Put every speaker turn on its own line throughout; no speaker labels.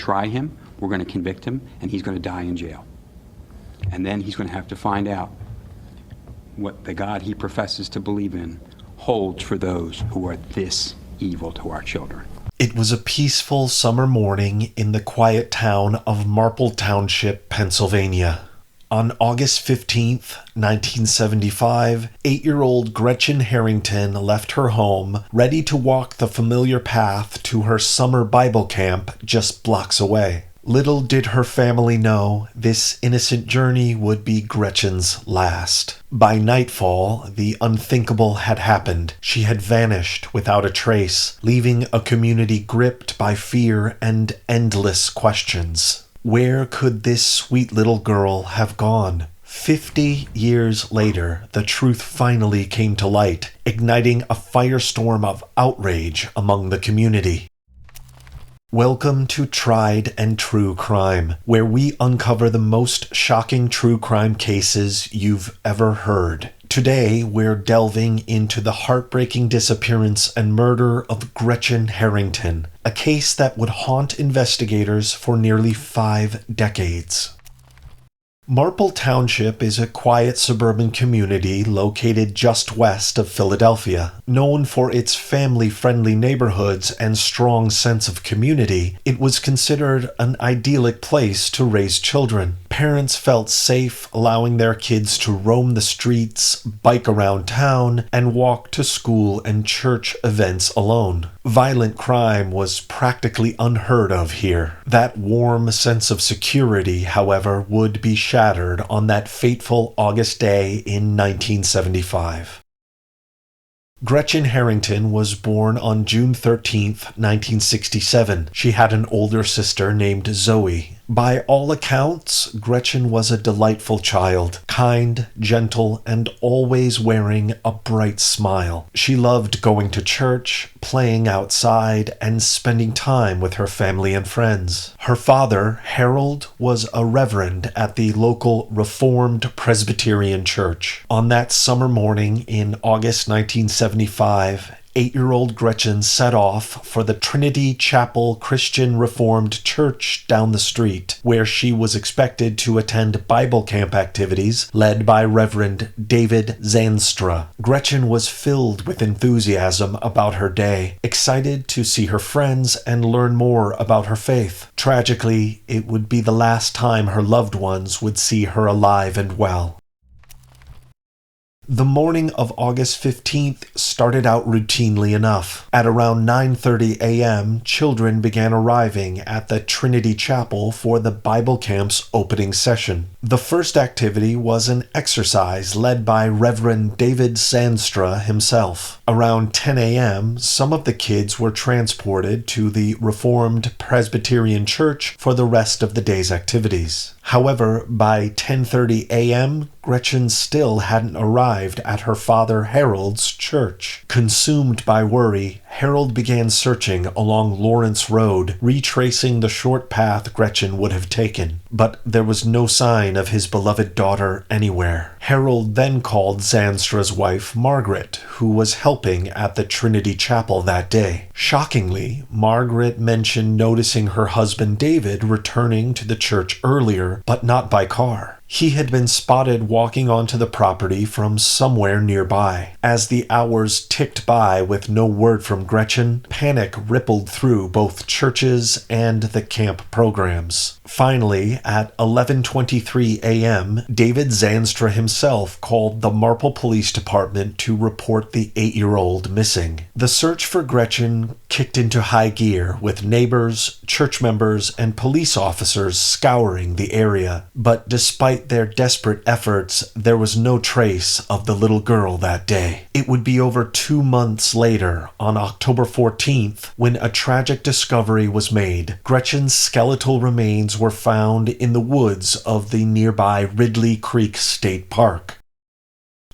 try him, we're going to convict him, and he's going to die in jail. And then he's going to have to find out what the God he professes to believe in holds for those who are this evil to our children.
It was a peaceful summer morning in the quiet town of Marple Township, Pennsylvania. On August 15th, 1975, 8-year-old Gretchen Harrington left her home, ready to walk the familiar path to her summer Bible camp just blocks away. Little did her family know this innocent journey would be Gretchen's last. By nightfall, the unthinkable had happened. She had vanished without a trace, leaving a community gripped by fear and endless questions. Where could this sweet little girl have gone? 50 years later, the truth finally came to light, igniting a firestorm of outrage among the community. Welcome to Tried and True Crime, where we uncover the most shocking true crime cases you've ever heard. Today, we're delving into the heartbreaking disappearance and murder of Gretchen Harrington, a case that would haunt investigators for nearly 5 decades. Marple Township is a quiet suburban community located just west of Philadelphia. Known for its family-friendly neighborhoods and strong sense of community, it was considered an idyllic place to raise children. Parents felt safe allowing their kids to roam the streets, bike around town, and walk to school and church events alone. Violent crime was practically unheard of here. That warm sense of security, however, would be shattered on that fateful August day in 1975. Gretchen Harrington was born on June 13, 1967. She had an older sister named Zoe. By all accounts, Gretchen was a delightful child, kind, gentle, and always wearing a bright smile. She loved going to church, playing outside, and spending time with her family and friends. Her father, Harold, was a reverend at the local Reformed Presbyterian Church. On that summer morning in August 1975, 8-year-old Gretchen set off for the Trinity Chapel Christian Reformed Church down the street, where she was expected to attend Bible camp activities led by Reverend David Zanstra. Gretchen was filled with enthusiasm about her day, excited to see her friends and learn more about her faith. Tragically, it would be the last time her loved ones would see her alive and well. The morning of August 15th started out routinely enough. At around 9:30 a.m., children began arriving at the Trinity Chapel for the Bible camp's opening session. The first activity was an exercise led by Reverend David Zanstra himself. Around 10 a.m., some of the kids were transported to the Reformed Presbyterian Church for the rest of the day's activities. However, by 10:30 a.m., Gretchen still hadn't arrived at her father Harold's church. Consumed by worry, Harold began searching along Lawrence Road, retracing the short path Gretchen would have taken. But there was no sign of his beloved daughter anywhere. Harold then called Zanstra's wife, Margaret, who was helping at the Trinity Chapel that day. Shockingly, Margaret mentioned noticing her husband David returning to the church earlier, but not by car. He had been spotted walking onto the property from somewhere nearby. As the hours ticked by with no word from Gretchen, panic rippled through both churches and the camp programs. Finally, at 11:23 a.m., David Zanstra himself called the Marple Police Department to report the 8-year-old missing. The search for Gretchen kicked into high gear, with neighbors, church members, and police officers scouring the area. But despite their desperate efforts, there was no trace of the little girl that day. It would be over 2 months later, on October 14th, when a tragic discovery was made. Gretchen's skeletal remains were found in the woods of the nearby Ridley Creek State Park.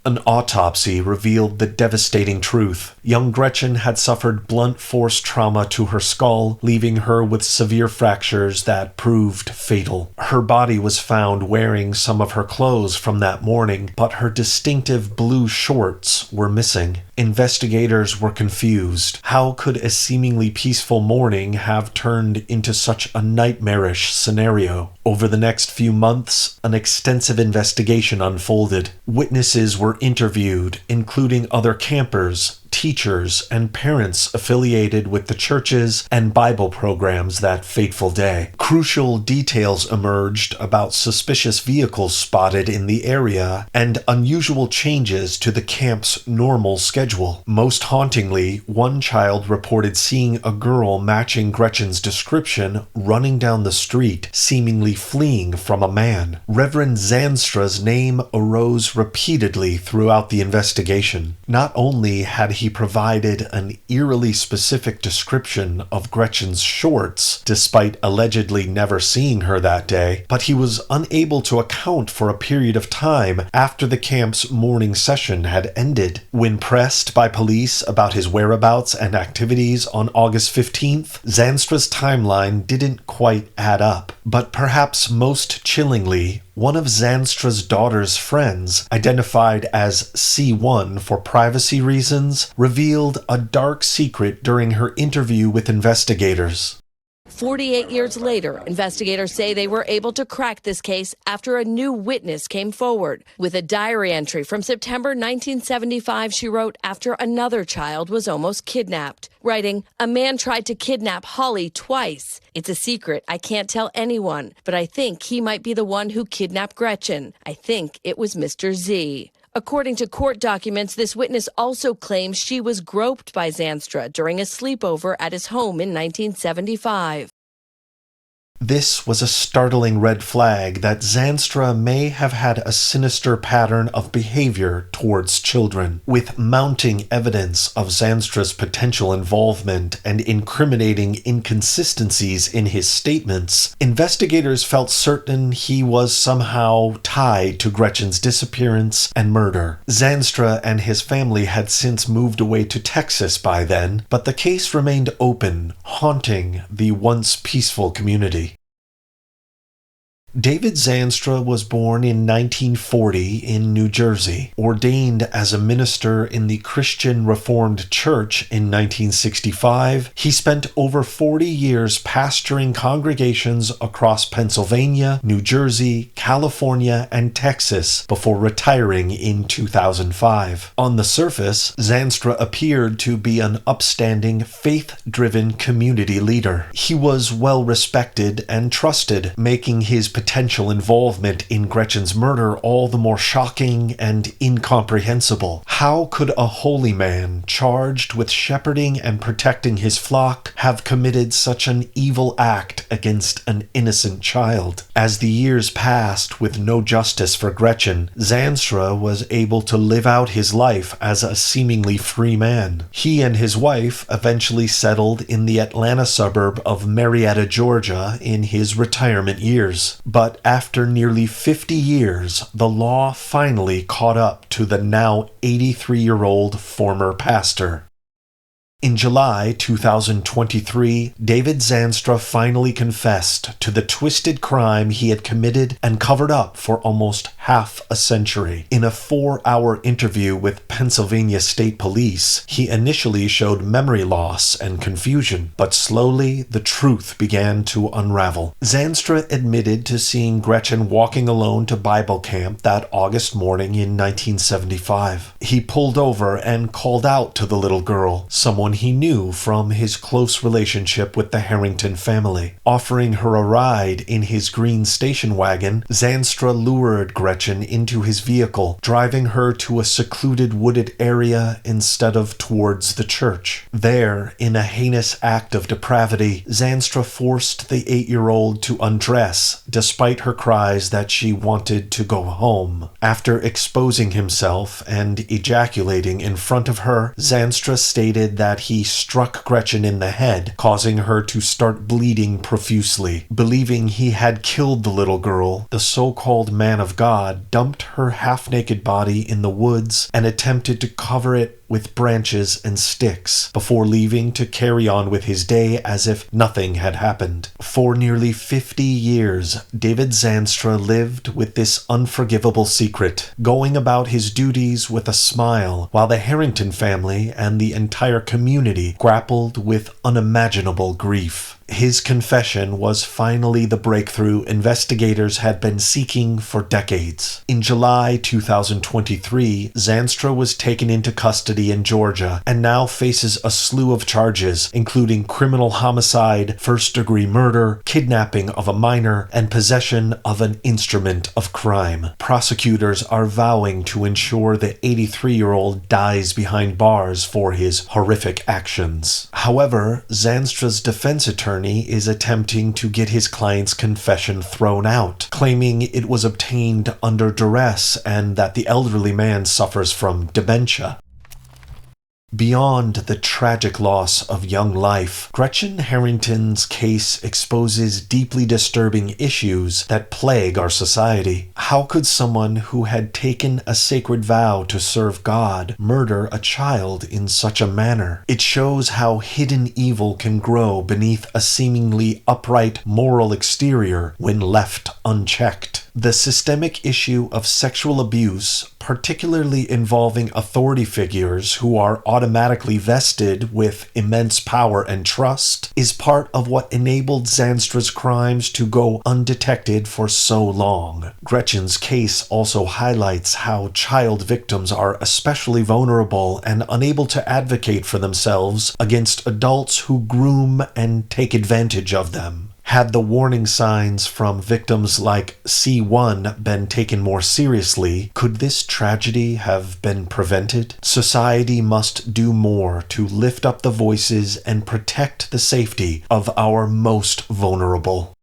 An autopsy revealed the devastating truth. Young Gretchen had suffered blunt force trauma to her skull, leaving her with severe fractures that proved fatal. Her body was found wearing some of her clothes from that morning, but her distinctive blue shorts were missing. Investigators were confused. How could a seemingly peaceful morning have turned into such a nightmarish scenario? Over the next few months, an extensive investigation unfolded. Witnesses were interviewed, including other campers, teachers, and parents affiliated with the churches and Bible programs that fateful day. Crucial details emerged about suspicious vehicles spotted in the area and unusual changes to the camp's normal schedule. Most hauntingly, one child reported seeing a girl matching Gretchen's description running down the street, seemingly fleeing from a man. Reverend Zanstra's name arose repeatedly throughout the investigation. Not only had he provided an eerily specific description of Gretchen's shorts, despite allegedly never seeing her that day, but he was unable to account for a period of time after the camp's morning session had ended. When pressed by police about his whereabouts and activities on August 15th, Zanstra's timeline didn't quite add up. But perhaps most chillingly, one of Zanstra's daughter's friends, identified as C1 for privacy reasons, revealed a dark secret during her interview with investigators.
48 years later, investigators say they were able to crack this case after a new witness came forward. With a diary entry from September 1975, she wrote after another child was almost kidnapped, writing, "A man tried to kidnap Holly twice. It's a secret. I can't tell anyone, but I think he might be the one who kidnapped Gretchen. I think it was Mr. Z." According to court documents, this witness also claims she was groped by Zanstra during a sleepover at his home in 1975.
This was a startling red flag that Zanstra may have had a sinister pattern of behavior towards children. With mounting evidence of Zanstra's potential involvement and incriminating inconsistencies in his statements, investigators felt certain he was somehow tied to Gretchen's disappearance and murder. Zanstra and his family had since moved away to Texas by then, but the case remained open, haunting the once peaceful community. David Zanstra was born in 1940 in New Jersey. Ordained as a minister in the Christian Reformed Church in 1965, he spent over 40 years pastoring congregations across Pennsylvania, New Jersey, California, and Texas before retiring in 2005. On the surface, Zanstra appeared to be an upstanding, faith-driven community leader. He was well respected and trusted, making his potential involvement in Gretchen's murder all the more shocking and incomprehensible. How could a holy man charged with shepherding and protecting his flock have committed such an evil act against an innocent child? As the years passed with no justice for Gretchen, Zanstra was able to live out his life as a seemingly free man. He and his wife eventually settled in the Atlanta suburb of Marietta, Georgia in his retirement years. But after nearly 50 years, the law finally caught up to the now 83-year-old former pastor. In July 2023, David Zanstra finally confessed to the twisted crime he had committed and covered up for almost half a century. In a 4-hour interview with Pennsylvania State Police, he initially showed memory loss and confusion, but slowly the truth began to unravel. Zanstra admitted to seeing Gretchen walking alone to Bible camp that August morning in 1975. He pulled over and called out to the little girl, someone he knew from his close relationship with the Harrington family. Offering her a ride in his green station wagon, Zanstra lured Gretchen into his vehicle, driving her to a secluded wooded area instead of towards the church. There, in a heinous act of depravity, Zanstra forced the 8-year-old to undress, despite her cries that she wanted to go home. After exposing himself and ejaculating in front of her, Zanstra stated that he struck Gretchen in the head, causing her to start bleeding profusely. Believing he had killed the little girl, the so-called man of God dumped her half-naked body in the woods and attempted to cover it with branches and sticks before leaving to carry on with his day as if nothing had happened. For nearly 50 years, David Zandstra lived with this unforgivable secret, going about his duties with a smile, while the Harrington family and the entire community grappled with unimaginable grief. His confession was finally the breakthrough investigators had been seeking for decades. In July 2023, Zandstra was taken into custody in Georgia and now faces a slew of charges, including criminal homicide, first-degree murder, kidnapping of a minor, and possession of an instrument of crime. Prosecutors are vowing to ensure the 83-year-old dies behind bars for his horrific actions. However, Zandstra's defense attorney is attempting to get his client's confession thrown out, claiming it was obtained under duress and that the elderly man suffers from dementia. Beyond the tragic loss of young life, Gretchen Harrington's case exposes deeply disturbing issues that plague our society. How could someone who had taken a sacred vow to serve God murder a child in such a manner? It shows how hidden evil can grow beneath a seemingly upright moral exterior when left unchecked. The systemic issue of sexual abuse, particularly involving authority figures who are automatically vested with immense power and trust, is part of what enabled Zandstra's crimes to go undetected for so long. Gretchen's case also highlights how child victims are especially vulnerable and unable to advocate for themselves against adults who groom and take advantage of them. Had the warning signs from victims like C1 been taken more seriously, could this tragedy have been prevented? Society must do more to lift up the voices and protect the safety of our most vulnerable.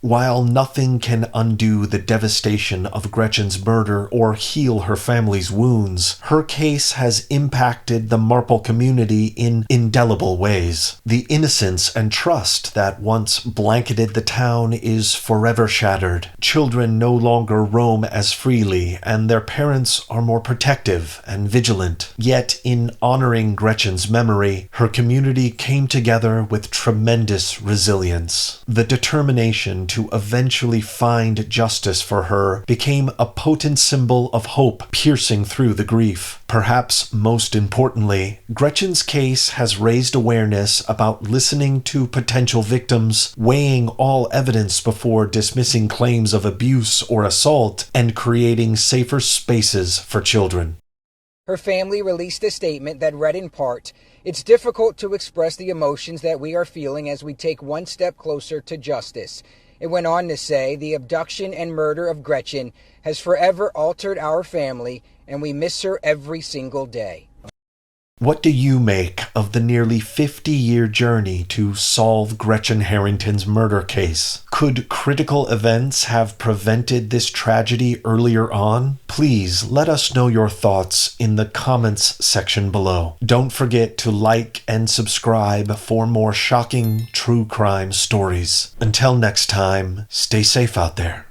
While nothing can undo the devastation of Gretchen's murder or heal her family's wounds, her case has impacted the Marple community in indelible ways. The innocence and trust that once blanketed the town is forever shattered. Children no longer roam as freely, and their parents are more protective and vigilant. Yet, in honoring Gretchen's memory, her community came together with tremendous resilience. The determination to eventually find justice for her became a potent symbol of hope piercing through the grief. Perhaps most importantly, Gretchen's case has raised awareness about listening to potential victims, weighing all evidence before dismissing claims of abuse or assault, and creating safer spaces for children.
Her family released a statement that read in part, "It's difficult to express the emotions that we are feeling as we take one step closer to justice." It went on to say, "The abduction and murder of Gretchen has forever altered our family, and we miss her every single day."
What do you make of the nearly 50-year journey to solve Gretchen Harrington's murder case? Could critical events have prevented this tragedy earlier on? Please let us know your thoughts in the comments section below. Don't forget to like and subscribe for more shocking true crime stories. Until next time, stay safe out there.